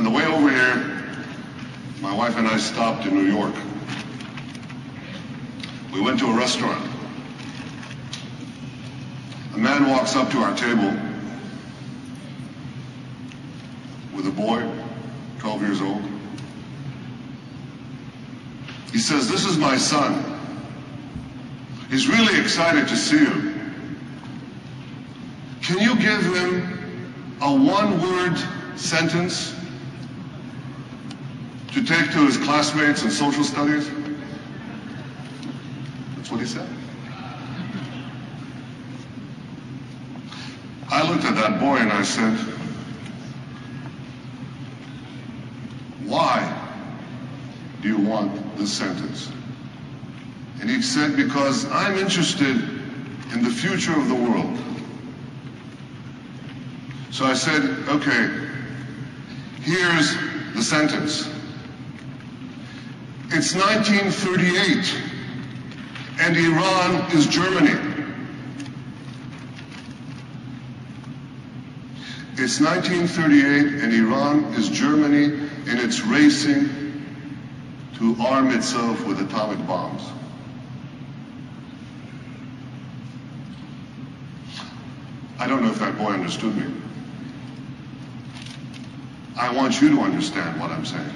On the way over here, my wife and I stopped in New York. We went to a restaurant. A man walks up to our table with a boy, 12 years old. He says, "This is my son. He's really excited to see you. Can you give him a one-word sentence to take to his classmates in social studies?" That's what he said. I looked at that boy and I said, "Why do you want this sentence?" And he said, "Because I'm interested in the future of the world." So I said, "Okay, here's the sentence. It's 1938 and Iran is Germany. It's 1938 and Iran is Germany, and it's racing to arm itself with atomic bombs." I don't know if that boy understood me. I want you to understand what I'm saying.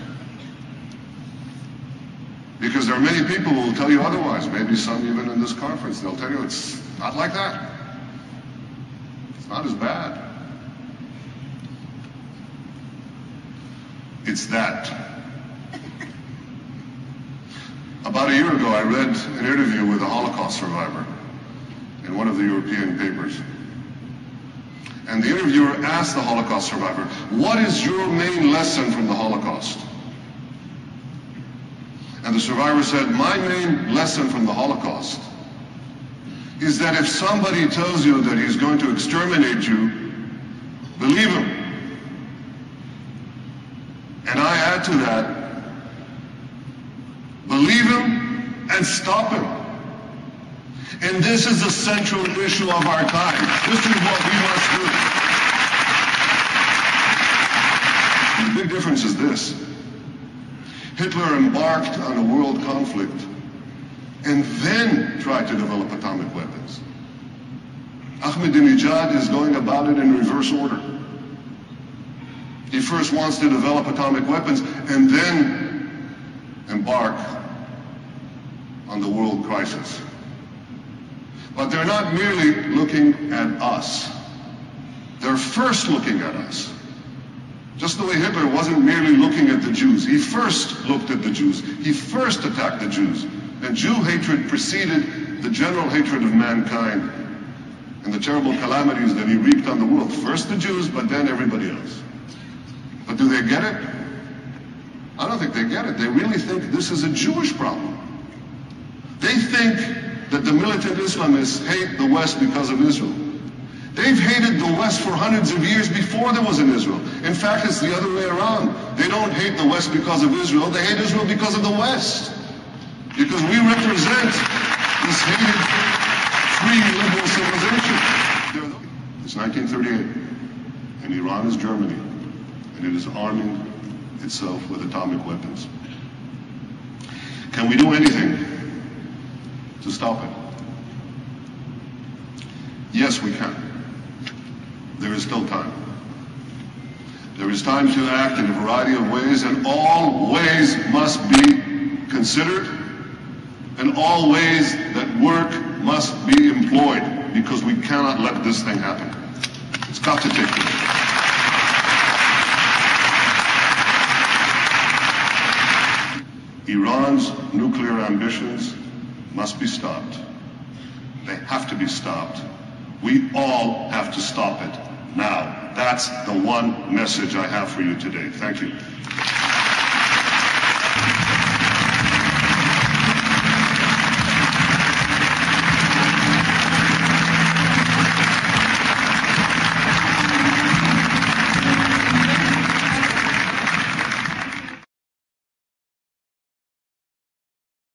Because there are many people who will tell you otherwise, maybe some even in this conference. They'll tell you it's not like that. It's not as bad. It's that. About a year ago, I read an interview with a Holocaust survivor in one of the European papers. And the interviewer asked the Holocaust survivor, "What is your main lesson from the Holocaust?" And the survivor said, "My main lesson from the Holocaust is that if somebody tells you that he's going to exterminate you, believe him. And I add to that, believe him and stop him. And this is the central issue of our time. This is what we must do." And the big difference is this. Hitler embarked on a world conflict and then tried to develop atomic weapons. Ahmadinejad is going about it in reverse order. He first wants to develop atomic weapons and then embark on the world crisis. But they're not merely looking at us. They're first looking at us. Just the way Hitler wasn't merely looking at the Jews. He first looked at the Jews. He first attacked the Jews. And Jew hatred preceded the general hatred of mankind and the terrible calamities that he wreaked on the world. First the Jews, but then everybody else. But do they get it? I don't think they get it. They really think this is a Jewish problem. They think that the militant Islamists hate the West because of Israel. They've hated the West for hundreds of years before there was an Israel. In fact, it's the other way around. They don't hate the West because of Israel. They hate Israel because of the West. Because we represent this hated, free, liberal civilization. It's 1938, and Iran is Germany, and it is arming itself with atomic weapons. Can we do anything to stop it? Yes, we can. There is still time. There is time to act in a variety of ways, and all ways must be considered, and all ways that work must be employed, because we cannot let this thing happen. It's got to take place. Iran's nuclear ambitions must be stopped. They have to be stopped. We all have to stop it now. That's the one message I have for you today. Thank you.